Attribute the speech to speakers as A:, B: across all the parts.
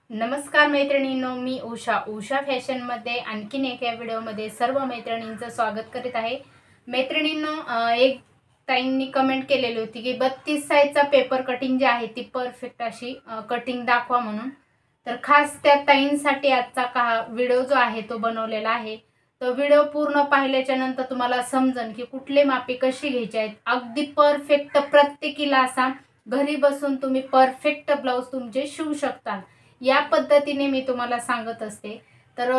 A: नमस्कार मैत्रिणींनो, मी उषा फॅशनमध्ये आणखीन एका व्हिडिओमध्ये सर्व मैत्रिणींचं स्वागत करीत आहे। मैत्रिणींनो, एक ताईंनी कमेंट केलेली होती की 32 साईजचा पेपर कटिंग जी आहे ती परफेक्ट अशी कटिंग दाखवा म्हणून। तर खास त्या ताईंसाठी आजचा व्हिडिओ जो आहे तो बनवलेला आहे। तो व्हिडिओ पूर्ण पाहिल्याच्या नंतर तुम्हाला समजेल की कुठले मापे कशी घ्यायची आहेत। अगदी परफेक्ट प्रत्येकीला असा घरी बसून तुम्ही परफेक्ट ब्लाउज तुमचे शिवू शकता, या पद्धतीने मी तुम्हाला सांगत असते। तर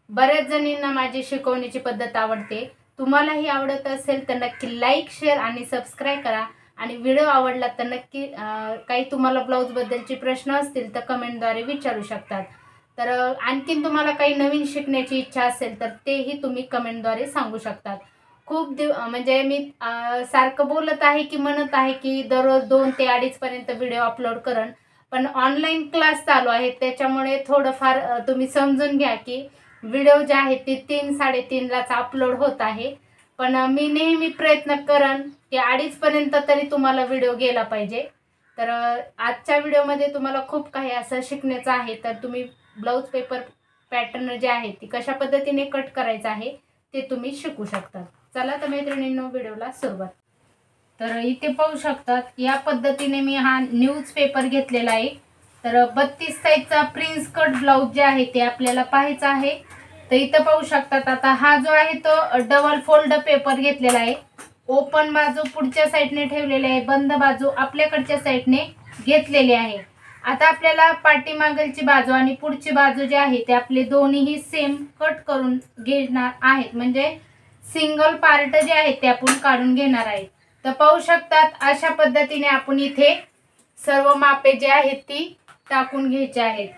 A: बऱ्याच जणींना माझी शिकवण्याची पद्धत आवडते। तुम्हालाही आवडत असेल तर नक्की लाईक शेअर आणि सबस्क्राइब करा। आणि व्हिडिओ आवडला तर नक्की काही तुम्हाला ब्लाउज बद्दलचे प्रश्न असतील तर कमेंटद्वारे विचारू शकतात। तर आणखीन तुम्हाला काही नवीन शिकण्याची इच्छा असेल तर तेही तुम्ही कमेंटद्वारे सांगू शकतात। खूप म्हणजे मी सारखं बोलत आहे की म्हणत आहे की दररोज 2 ते 2.5 पर्यंत व्हिडिओ अपलोड करन, पण ऑनलाईन क्लास चालू आहे त्याच्यामुळे थोडंफार तुम्ही समजून घ्या की व्हिडिओ जे आहे ते 3-3:30 लाच अपलोड होत आहे। पण मी नेहमी प्रयत्न करन की 2:30 पर्यंत तरी तुम्हाला व्हिडिओ गेला पाहिजे। तर आजच्या व्हिडिओमध्ये तुम्हाला खूप काही असं शिकण्याचं आहे। तर तुम्ही ब्लाउज पेपर पॅटर्न जे आहे ती कशा पद्धतीने कट करायचं आहे ते तुम्ही शिकू शकता। चला तर मैत्रिणींनो, व्हिडिओला सुरुवात। तर इथे पाहू शकतात या पद्धतीने मी हा न्यूज पेपर घेतलेला आहे। तर 32 साईजचा प्रिन्स कट ब्लाउज जे आहे ते आपल्याला पाहायचं आहे। तर इथे पाहू शकतात आता हा जो आहे तो डबल फोल्ड पेपर घेतलेला आहे। ओपन बाजू पुढच्या साईडने ठेवलेली आहे, बंद बाजू आपल्याकडच्या साईडने घेतलेली आहे। आता आपल्याला पाठीमागलची बाजू आणि पुढची बाजू जी आहे ते आपले दोन्हीही सेम कट करून घेणार आहेत, म्हणजे सिंगल पार्ट जे आहेत ते आपण काढून घेणार आहे। तर पाहू शकतात अशा पद्धतीने आपण इथे सर्व मापे जे आहेत ती टाकून घ्यायची आहेत।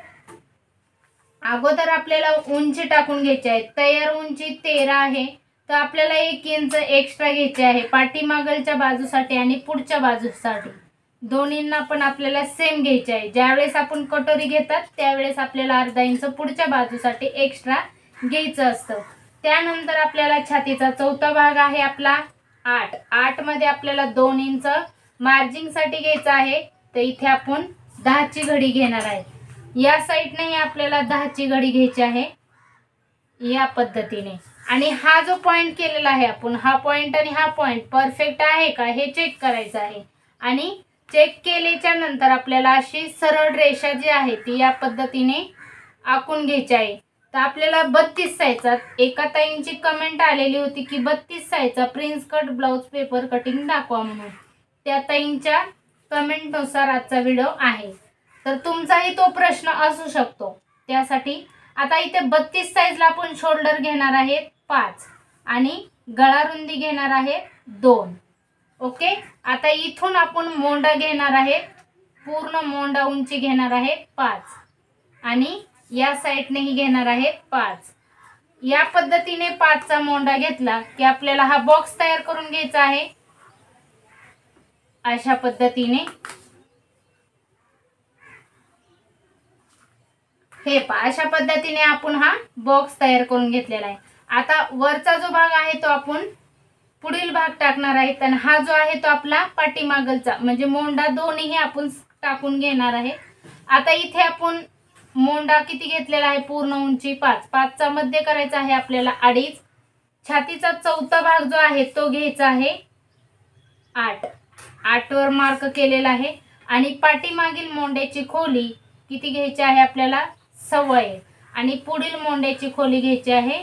A: अगोदर आपल्याला उंची टाकून घ्यायची आहे। तयार उंची 13 आहे, तर आपल्याला 1 इंच एक्स्ट्रा घ्यायची आहे पाठीमागलच्या बाजूसाठी आणि पुढच्या बाजूसाठी। दोन्हींना पण आपल्याला सेम घ्यायचे आहे। ज्यावेळेस आपण कटोरी घेतात त्यावेळेस आपल्याला अर्धा इंच पुढच्या बाजूसाठी एक्स्ट्रा घ्यायचं असतं। त्यानंतर आपल्याला छातीचा चौथा भाग आहे आपला 8 मध्ये आपल्याला 2 इंच मार्जिंग साठी घ्यायचं आहे। तर इथे आपण 10 ची घडी घेणार आहे। या साइडने आपल्याला 10 ची घडी घ्यायची आहे या पद्धतीने। आणि हा जो पॉइंट केलेला आहे आपण, हा पॉइंट आणि हा पॉइंट परफेक्ट आहे का हे चेक करायचं आहे। आणि चेक केल्याच्या नंतर आपल्याला अशी सरळ रेषा जी आहे ती या पद्धतीने आखून घ्यायची आहे। तर आपल्याला 32 साईजचा, एका ताईंची कमेंट आलेली होती की 32 साईजचा prince cut blouse paper cutting दाखवा म्हणून। त्या ताईंच्या कमेंट नुसार आजचा व्हिडिओ आहे। तर तुमचाही तो प्रश्न असू शकतो, त्यासाठी आता इथे 32 साईजला आपण शोल्डर घेणार आहे 5 आणि गळा रुंदी घेणार आहे 2। ओके, आता इथून आपण मोंडा घेणार आहे, पूर्ण मोंडा उंची घेणार आहे 5 आणि या साइडनेही घेणार आहे 5। या पद्धतीने 5 चा मोंडा घेतला की आपल्याला हा बॉक्स तयार करून घ्यायचा आहे अशा पद्धतीने। हे पहा, अशा पद्धतीने आपण हा बॉक्स तयार करून घेतलेला आहे। आता वरचा जो भाग आहे तो आपण पुढील भाग टाकणार आहे, आणि हा जो आहे तो आपला पाठीमागलचा म्हणजे मोंडा दोन्ही आपण टाकून घेणार आहे। आता इथे आपण मोंडा किती घेतलेला आहे, पूर्ण उंची 5 चा मध्य करायचा आहे आपल्याला 2.5। छातीचा चौथा भाग जो आहे तो घ्यायचा आहे 8 वर मार्क केलेला आहे। आणि पाठीमागील मोंड्याची खोली किती घ्यायची आहे आपल्याला 1.25 आणि पुढील मोंड्याची खोली घ्यायची आहे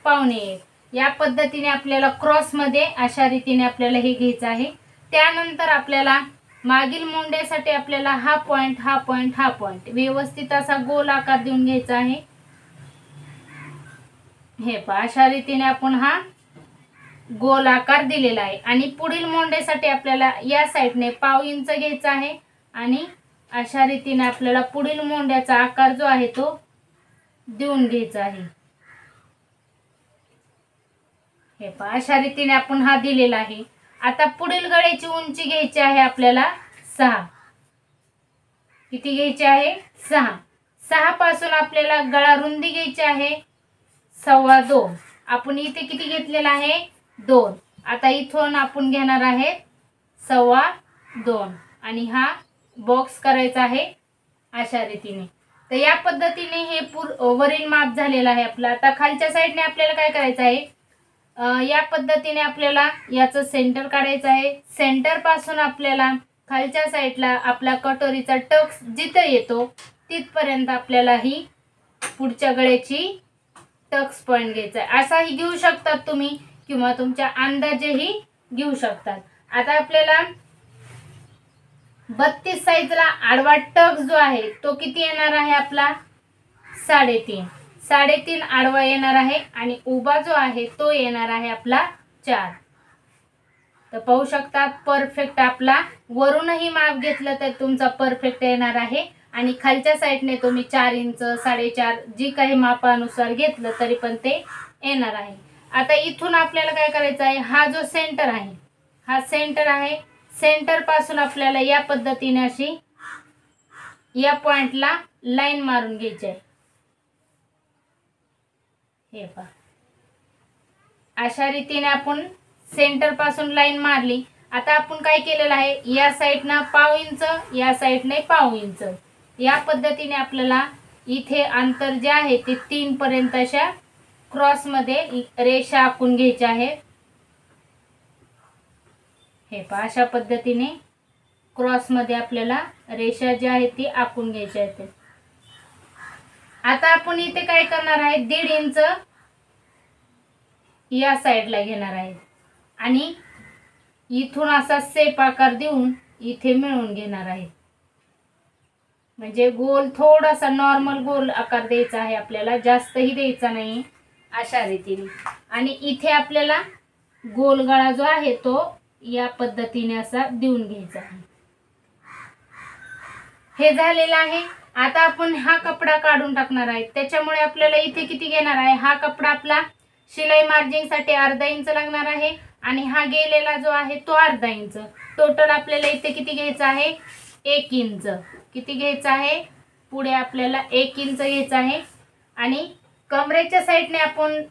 A: 1.25। या पद्धतीने आपल्याला क्रॉस मध्ये अशा रीतीने आपल्याला हे घ्यायचं आहे। त्यानंतर आपल्याला मागील मोंड्यासाठी आपल्याला हा पॉइंट व्यवस्थित असा गोल आकार देऊन घ्यायचा आहे। हे पहा, अशा रीतीने आपण हा गोल आकार दिलेला आहे। आणि पुढील मोंड्यासाठी आपल्याला या साइडने 1/2 इंच घ्यायचा आहे आणि अशा रीतीने आपल्याला पुढील मोंड्याचा आकार जो आहे तो देऊन घ्यायचा आहे। हे पहा, अशा रीतीने आपण हा दिलेला आहे। आता पुढील गळ्याची उंची घ्यायची आहे आपल्याला 6। किती घ्यायची आहे 6 पासून आपल्याला गळा रुंदी घ्यायची आहे 2.25। आपण इथे किती घेतलेला आहे 2। आता इथून आपण घेणार आहे 2.25 आणि हा बॉक्स करायचा आहे अशा रीतीने। तर या पद्धतीने हे वरील माप झालेलं आहे आपलं. आता खालच्या साईडने आपल्याला काय करायचं आहे, या पद्धतीने आपल्याला याचं सेंटर काढायचं आहे. सेंटर पासून आपल्याला खालच्या साईडला आपला कटोरीचा टक्स जिथं येतो तिथपर्यंत आपल्याला ही पुढच्या गळ्याची टक्स पॉइंट घ्यायचा आहे. असाही घेऊ शकतात तुम्ही किंवा तुमच्या अंदाजेही घेऊ शकतात. आता आपल्याला 32 साईजला आडवा टक्स जो आहे तो किती येणार आहे आपला 3.5 आडवा येणार आहे आणि उभा जो आहे तो येणार आहे आपला 4. तर पाहू शकता परफेक्ट आपला वरूनही माप घेतलं तर तुमचा परफेक्ट येणार आहे आणि खालच्या साईडने तुम्ही 4 इंच 4.5 जी काही मापानुसार घेतलं तरी पण ते येणार आहे. आता इथून आपल्याला काय करायचं आहे, हा जो सेंटर आहे हा सेंटर आहे. सेंटर पासून आपल्याला या पद्धतीने अशी या पॉइंटला लाईन मारून घ्यायची आहे. हे पहा अशा रीतीने आपण सेंटर पासून लाईन मारली. आता आपण काय केलेलं आहे, या साईडनं 1/2 इंच या साईडने 1/2 इंच या पद्धतीने आपल्याला इथे अंतर जे आहे ते 3 पर्यंत अशा क्रॉस मध्ये रेषा आखून घ्यायची आहे. हे पहा अशा पद्धतीने क्रॉस मध्ये आपल्याला रेषा जी आहे ती आखून घ्यायची आहे. आता आपण इथे काय करणार आहे, 1.5 इंच या साईडला घेणार आहे आणि इथून असा शेप आकार देऊन इथे मिळवून घेणार आहे. म्हणजे गोल थोडासा नॉर्मल गोल आकार द्यायचा आहे आपल्याला, जास्तही द्यायचा नाही अशा रीतीने. आणि इथे आपल्याला गोल गळा जो आहे तो या पद्धतीने असा देऊन घ्यायचा आहे. हे झालेलं आहे. आता आपण हा कपडा काढून टाकणार आहे. त्याच्यामुळे आपल्याला इथे किती घेणार आहे, हा कपडा आपला शिलाई मार्जिंग साठी 1/2 इंच लागणार आहे आणि हा गेलेला जो आहे तो 1/2 इंच. टोटल आपल्याला इथे किती घ्यायचं आहे, 1 इंच. किती घ्यायचं आहे, पुढे आपल्याला 1 इंच घ्यायचं आहे. आणि कमरेच्या साईडने आपण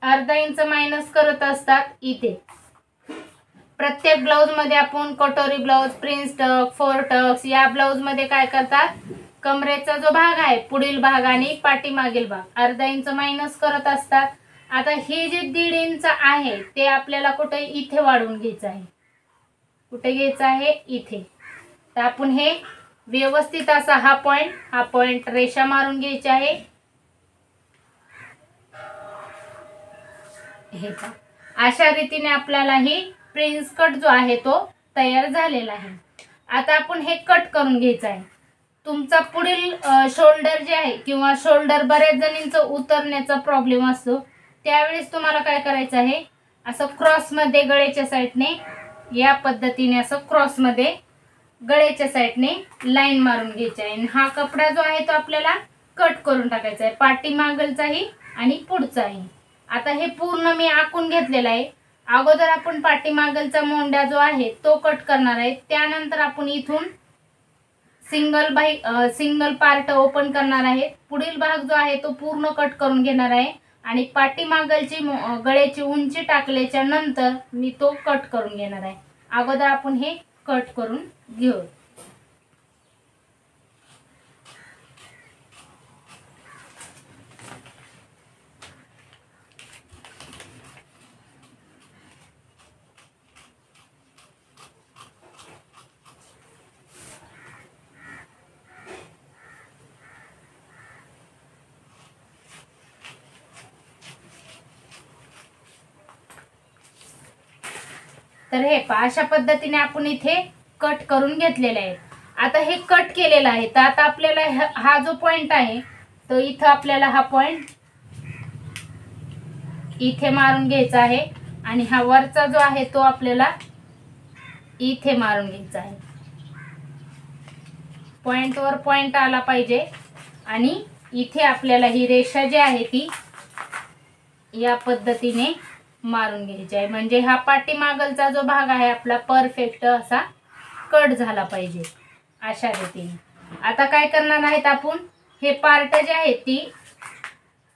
A: 1/2 इंच मायनस करत असतात. इथे प्रत्येक ब्लाउज मध्ये आपण कटोरी ब्लाउज, प्रिन्स टक, 4 टक्स या ब्लाउज मध्ये काय करतात, कमरेचा जो भाग आहे पुढील भाग आणि पाठीमागील भाग 1/2 इंच मायनस करत असतात. आता हे जे 1.5 इंच आहे ते आपल्याला कुठे इथे वाढवून घ्यायचं आहे. कुठे घ्यायचं आहे, इथे. तर आपण हे व्यवस्थित असा हा पॉइंट रेषा मारून घ्यायची आहे. हे पहा अशा रीतीने आपल्याला ही प्रिन्स कट जो आहे तो तयार झालेला आहे. आता आपण हे कट करून घ्यायचं आहे. तुमचा पुढील शोल्डर जे आहे किंवा शोल्डर बऱ्याच जणींचा उतरण्याचा प्रॉब्लेम असतो, त्यावेळेस तुम्हाला काय करायचं आहे, असं क्रॉस मध्ये गळ्याच्या साईडने या पद्धतीने असं क्रॉस मध्ये गळ्याच्या साईडने लाईन मारून घ्यायची आहे. आणि हा कपडा जो आहे तो आपल्याला कट करून टाकायचा आहे, पाठीमागलचाही आणि पुढचाही. आता हे पूर्ण मी आखून घेतलेलं आहे. अगोदर आपण पाठीमागलचा मोंडा जो आहे तो कट करणार आहे. त्यानंतर आपण इथून सिंगल पार्ट ओपन करणार आहे. पुढील भाग जो आहे तो पूर्ण कट करून घेणार आहे आणि पाठीमागलची गळ्याची उंची टाकल्याच्या नंतर मी तो कट करून घेणार आहे. अगोदर आपण हे कट करून घेऊ. तर हे पहा अशा पद्धतीने आपण इथे कट करून घेतलेले आहे. आता हे कट केलेलं आहे. तर आता आपल्याला हा जो पॉइंट आहे तो इथं आपल्याला हा पॉइंट इथे मारून घ्यायचा आहे आणि हा वरचा जो आहे तो आपल्याला इथे मारून घ्यायचा आहे. पॉइंट वर पॉइंट आला पाहिजे आणि इथे आपल्याला ही रेषा जी आहे ती या पद्धतीने मारून घ्यायची आहे. म्हणजे हा पाठीमागलचा जो भाग आहे आपला परफेक्ट असा कट झाला पाहिजे अशा रीतीने. आता काय करणार आहेत आपण, हे पार्ट जे आहेत ती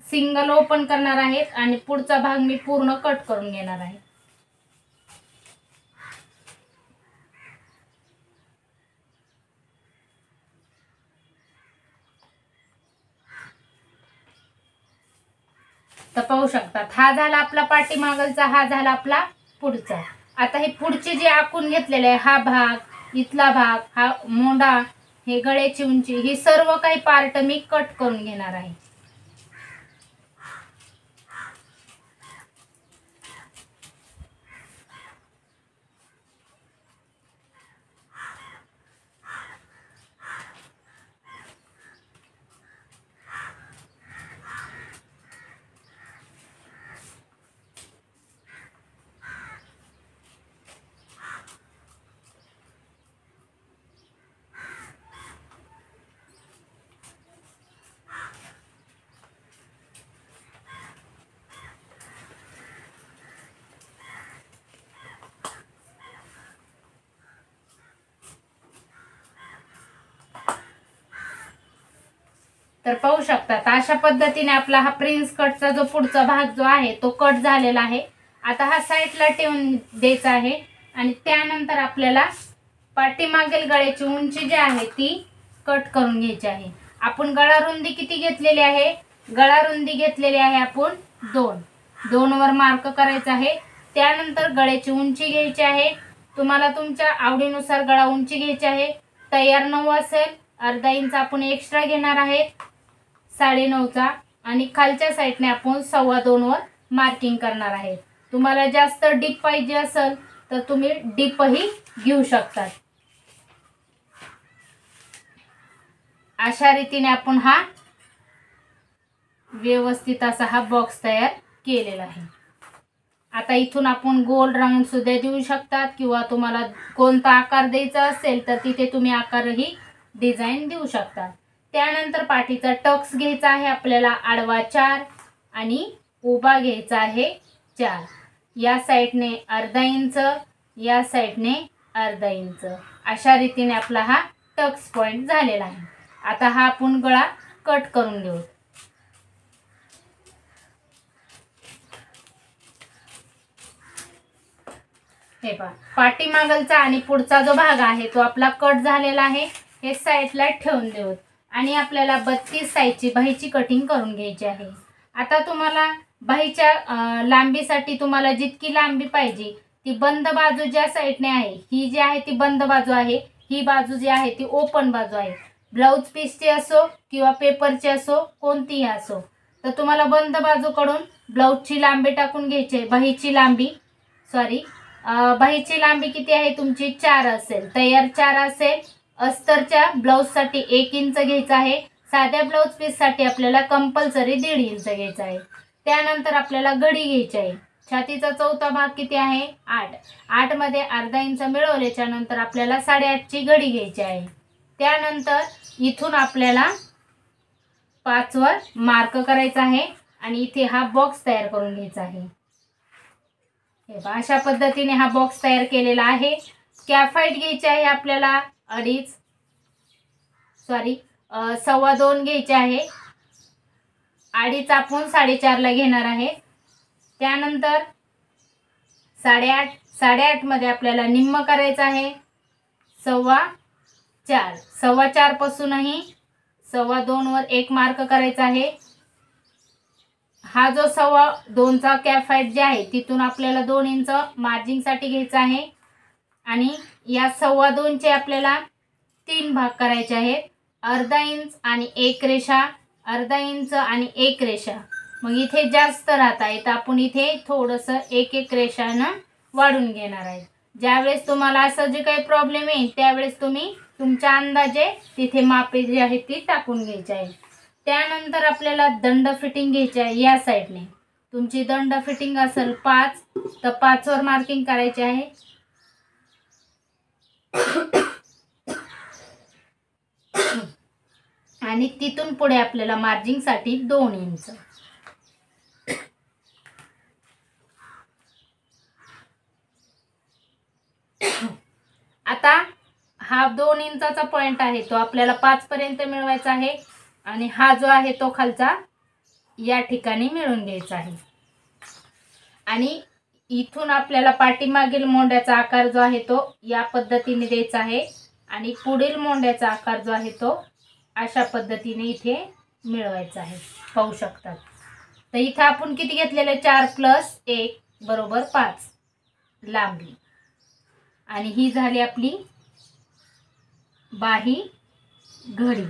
A: सिंगल ओपन करणार आहेत आणि पुढचा भाग मी पूर्ण कट करून घेणार आहे. तर पाहू शकतात, हा झाला आपला पाठीमागलचा, हा झाला आपला पुढचा. आता हे पुढचे जे आखून घेतलेले आहे, हा भाग, इथला भाग, हा मोंडा, हे गळ्याची उंची, ही सर्व काही पार्ट मी कट करून घेणार आहे. तर पाहू शकतात अशा पद्धतीने आपला हा प्रिन्स कटचा जो पुढचा भाग जो आहे तो कट झालेला आहे. आता हा साईडला ठेवून द्यायचा आहे आणि त्यानंतर आपल्याला पाठीमागील गळ्याची उंची जी आहे ती कट करून घ्यायची आहे. आपण गळा रुंदी किती घेतलेली आहे? गळा रुंदी घेतलेली आहे आपण 2 वर मार्क करायचा आहे. त्यानंतर गळ्याची उंची घ्यायची आहे. तुम्हाला तुमच्या आवडीनुसार गळा उंची घ्यायची आहे. तयार 9 असेल, अर्धा इंच आपण एक्स्ट्रा घेणार आहे 9.5चा आणि खालच्या साईडने आपण 2.25 वर मार्किंग करणार आहे. तुम्हाला जास्त डीप पाहिजे असेल तर तुम्ही डीपही घेऊ शकतात. अशा रीतीने आपण हा व्यवस्थित असा हा बॉक्स तयार केलेला आहे. आता इथून आपण गोल राऊंड सुद्धा देऊ शकतात किंवा तुम्हाला कोणता आकार द्यायचा असेल तर तिथे तुम्ही आकारही डिझाईन देऊ शकता. त्यानंतर पाठीचा टक्स घ्यायचा आहे आपल्याला आडवा 4 आणि उभा घ्यायचा आहे 4. या साईडने अर्धा इंच, या साईडने अर्धा इंच, अशा रीतीने आपला हा टक्स पॉइंट झालेला आहे. आता हा आपण गळा कट करून घेऊ. हे पहा, पाठीमागलचा आणि पुढचा जो भाग आहे तो आपला कट झालेला आहे. हे साईडला ठेवून देऊ आणि आपल्याला 32 साईजची बाहीची कटिंग करून घ्यायची आहे. आता तुम्हाला बाहीच्या लांबीसाठी तुम्हाला जितकी लांबी पाहिजे ती बंद बाजू ज्या साईडने आहे, ही जी आहे ती बंद बाजू आहे, ही बाजू जी आहे ती ओपन बाजू आहे. ब्लाउज पीसची असो किंवा पेपरची असो, कोणतीही असो, तर तुम्हाला बंद बाजूकडून ब्लाउजची लांबी टाकून घ्यायची. बाहीची लांबी किती आहे तुमची? 4 असेल, तयार 4 असेल. अस्तरच्या ब्लाउजसाठी 1 इंच घ्यायचा आहे. साध्या ब्लाउज पीससाठी आपल्याला कंपल्सरी 1.5 इंच घ्यायचा आहे. त्यानंतर आपल्याला घडी घ्यायची आहे. छातीचा चौथा भाग किती आहे? 8 मध्ये अर्धा इंच मिळवल्याच्या नंतर आपल्याला 8.5ची घडी घ्यायची आहे. त्यानंतर इथून आपल्याला 5 वर मार्क करायचा आहे आणि इथे हा बॉक्स तयार करून घ्यायचा आहे. हे पहा, अशा पद्धतीने हा बॉक्स तयार केलेला आहे. कॅफाईट घ्यायची आहे आपल्याला 2.25 घ्यायचे आहे. 2.5 आपण 4.5ला घेणार आहे. त्यानंतर 8.5 मध्ये आपल्याला निम्म करायचं आहे 4.25 पासूनही 2.25 वर 1 मार्क करायचा आहे. हा जो 2.25चा कॅफाईट जे आहे तिथून आपल्याला 2 इंच मार्जिंगसाठी घ्यायचा आहे आणि या 2.25चे आपल्याला 3 भाग करायचे आहेत. अर्धा इंच आणि 1 रेषा, अर्धा इंच आणि 1 रेषा. मग इथे जास्त राहत आहे तर आपण इथे थोडंसं 1 रेषानं वाढून घेणार आहे. ज्यावेळेस तुम्हाला असं जे काही प्रॉब्लेम येईल त्यावेळेस तुम्ही तुमच्या अंदाजे तिथे मापे जी आहे ती टाकून घ्यायची आहे. त्यानंतर आपल्याला दंड फिटिंग घ्यायची आहे. या साईडने तुमची दंड फिटिंग असेल 5 तर 5 वर मार्किंग करायची आहे. आणि तिथून पुढे आपल्याला मार्जिंगसाठी 2 इंच. आता हा 2 इंचाचा पॉइंट आहे तो आपल्याला 5 पर्यंत मिळवायचा आहे आणि हा जो आहे तो खालचा या ठिकाणी मिळवून घ्यायचा आहे. आणि इथून आपल्याला पाठीमागील मोंड्याचा आकार जो आहे तो या पद्धतीने द्यायचा आहे आणि पुढील मोंड्याचा आकार जो आहे तो अशा पद्धतीने इथे मिळवायचा आहे. पाहू शकतात. तर इथं आपण किती घेतलेले 4 + 1 बरोबर 5 लांबी. आणि ही झाली आपली बाही घडी.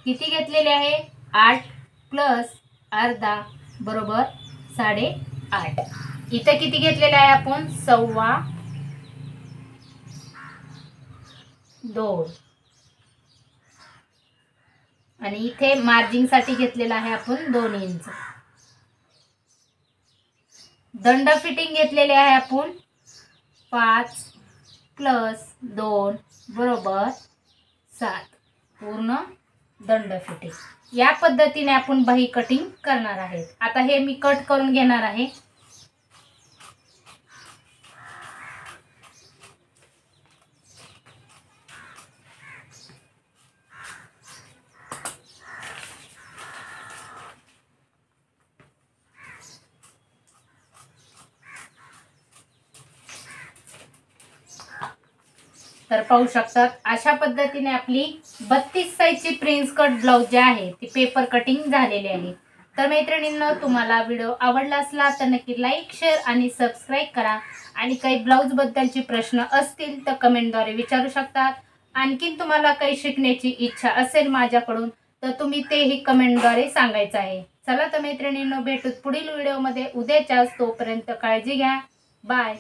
A: किती घेतलेले आहे 8 + अर्धा बरोबर 8.5. इथं किती घेतलेले आहे आपण 2.25. आणि इथे मार्जिन साठी घेतलेला आहे आपण 2 इंच. दंड फिटिंग घेतलेले आहे आपण 5 + 2 बरोबर 7 पूर्ण दंड फिटिंग. या पद्धतीने आपण बाही कटिंग करणार आहे. आता हे मी कट करून घेणार आहे. तर पाहू शकतात अशा पद्धतीने आपली 32 साईजची प्रिन्स कट ब्लाउज जे आहे ती पेपर कटिंग झालेली आहे. तर मैत्रिणींनो, तुम्हाला व्हिडिओ आवडला असला तर नक्की लाईक, शेअर आणि सबस्क्राईब करा. आणि काही ब्लाउज बद्दलचे प्रश्न असतील तर कमेंटद्वारे विचारू शकतात. आणखीन तुम्हाला काही शिकण्याची इच्छा असेल माझ्याकडून तर तुम्ही तेही कमेंटद्वारे सांगायचं आहे. चला तर मैत्रिणींनो, भेटूत पुढील व्हिडिओमध्ये उद्याच्याच. तोपर्यंत काळजी घ्या. बाय.